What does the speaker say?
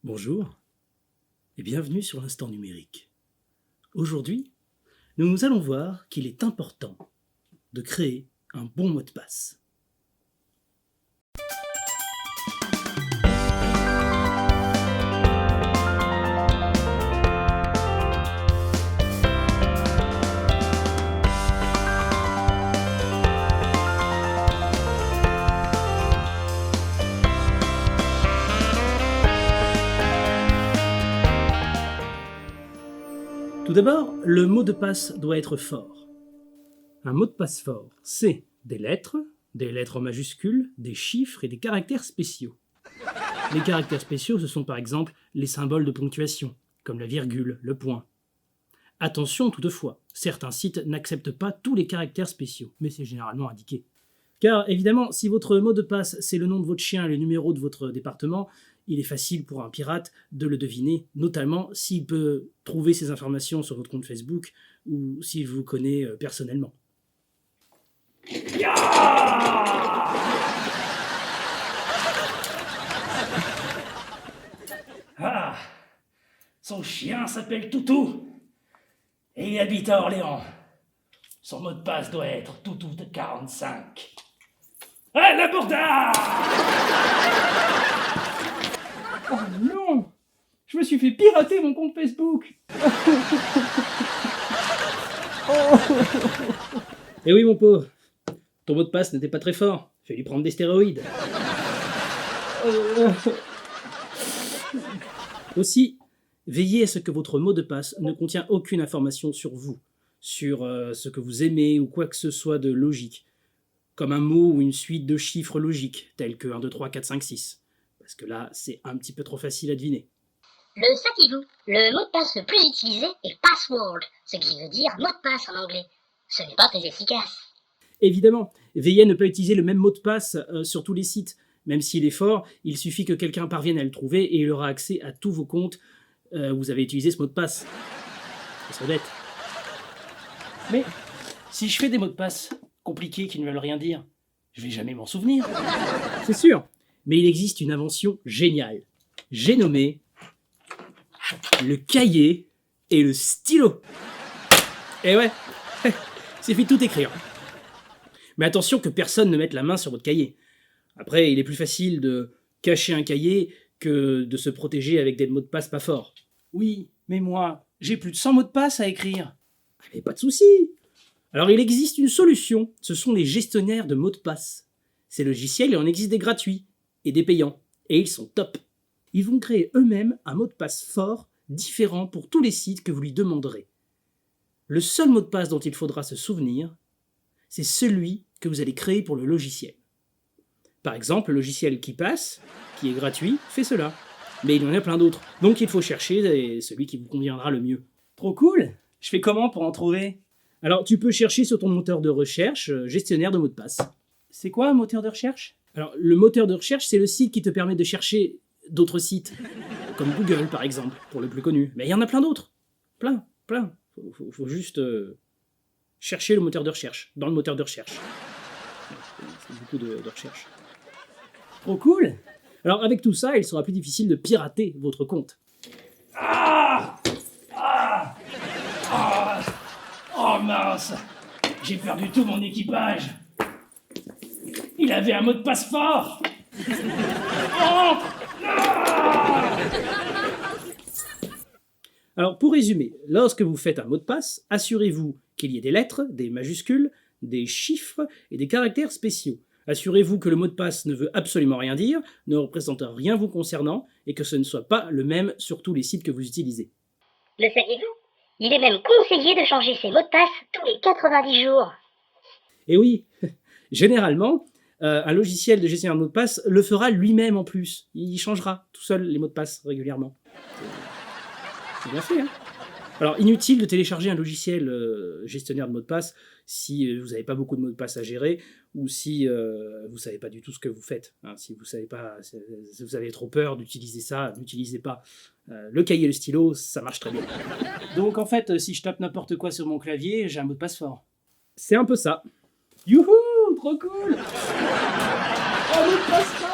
Bonjour et bienvenue sur l'Instant Numérique. Aujourd'hui, nous allons voir qu'il est important de créer un bon mot de passe. Tout d'abord, le mot de passe doit être fort. Un mot de passe fort, c'est des lettres majuscules, des chiffres et des caractères spéciaux. Les caractères spéciaux, ce sont par exemple les symboles de ponctuation, comme la virgule, le point. Attention toutefois, certains sites n'acceptent pas tous les caractères spéciaux, mais c'est généralement indiqué. Car évidemment, si votre mot de passe c'est le nom de votre chien et le numéro de votre département, il est facile pour un pirate de le deviner, notamment s'il peut trouver ces informations sur votre compte Facebook ou s'il vous connaît personnellement. Ah, son chien s'appelle Toutou et il habite à Orléans. Son mot de passe doit être Toutou de 45. Ah, l'abordage! Oh non! Je me suis fait pirater mon compte Facebook! Eh oui mon pauvre, ton mot de passe n'était pas très fort, fais lui prendre des stéroïdes. Aussi, veillez à ce que votre mot de passe ne contient aucune information sur vous, sur ce que vous aimez ou quoi que ce soit de logique, comme un mot ou une suite de chiffres logiques, tels que 1, 2, 3, 4, 5, 6. Parce que là, c'est un petit peu trop facile à deviner. Le saviez-vous? Le mot de passe le plus utilisé est password, ce qui veut dire mot de passe en anglais. Ce n'est pas très efficace. Évidemment, veillez à ne pas utiliser le même mot de passe sur tous les sites. Même s'il est fort, il suffit que quelqu'un parvienne à le trouver et il aura accès à tous vos comptes où vous avez utilisé ce mot de passe. Ce serait bête. Mais si je fais des mots de passe compliqués qui ne veulent rien dire, je vais jamais m'en souvenir. C'est sûr. Mais il existe une invention géniale. J'ai nommé le cahier et le stylo. Eh ouais, c'est fait tout écrire. Mais attention que personne ne mette la main sur votre cahier. Après, il est plus facile de cacher un cahier que de se protéger avec des mots de passe pas forts. Oui, mais moi, j'ai plus de 100 mots de passe à écrire. Mais pas de souci. Alors il existe une solution, ce sont les gestionnaires de mots de passe. Ces logiciels, il en existe des gratuits et des payants, et ils sont top. Ils vont créer eux-mêmes un mot de passe fort, différent pour tous les sites que vous lui demanderez. Le seul mot de passe dont il faudra se souvenir, c'est celui que vous allez créer pour le logiciel. Par exemple, le logiciel KeePass, qui est gratuit, fait cela. Mais il y en a plein d'autres, donc il faut chercher celui qui vous conviendra le mieux. Trop cool! Je fais comment pour en trouver? Alors tu peux chercher sur ton moteur de recherche gestionnaire de mots de passe. C'est quoi un moteur de recherche? Alors le moteur de recherche, c'est le site qui te permet de chercher d'autres sites, comme Google par exemple, pour le plus connu. Mais il y en a plein d'autres. Plein. Faut juste chercher le moteur de recherche, dans le moteur de recherche. C'est beaucoup de recherche. Trop cool! Alors avec tout ça, il sera plus difficile de pirater votre compte. Oh mince! J'ai perdu tout mon équipage! Il avait un mot de passe fort! Oh! Alors pour résumer, lorsque vous faites un mot de passe, assurez-vous qu'il y ait des lettres, des majuscules, des chiffres et des caractères spéciaux. Assurez-vous que le mot de passe ne veut absolument rien dire, ne représente rien vous concernant et que ce ne soit pas le même sur tous les sites que vous utilisez. Le saviez-vous? Il est même conseillé de changer ses mots de passe tous les 90 jours. Et oui, généralement, un logiciel de gestionnaire de mots de passe le fera lui-même en plus. Il changera tout seul les mots de passe régulièrement. C'est bien fait, hein? Alors, inutile de télécharger un logiciel gestionnaire de mots de passe si vous n'avez pas beaucoup de mots de passe à gérer ou si vous ne savez pas du tout ce que vous faites. Hein. Si vous avez trop peur d'utiliser ça, n'utilisez pas. Le cahier et le stylo, ça marche très bien. Donc en fait, si je tape n'importe quoi sur mon clavier, j'ai un mot de passe fort. C'est un peu ça. Youhou! Trop cool! Un mot de passe fort!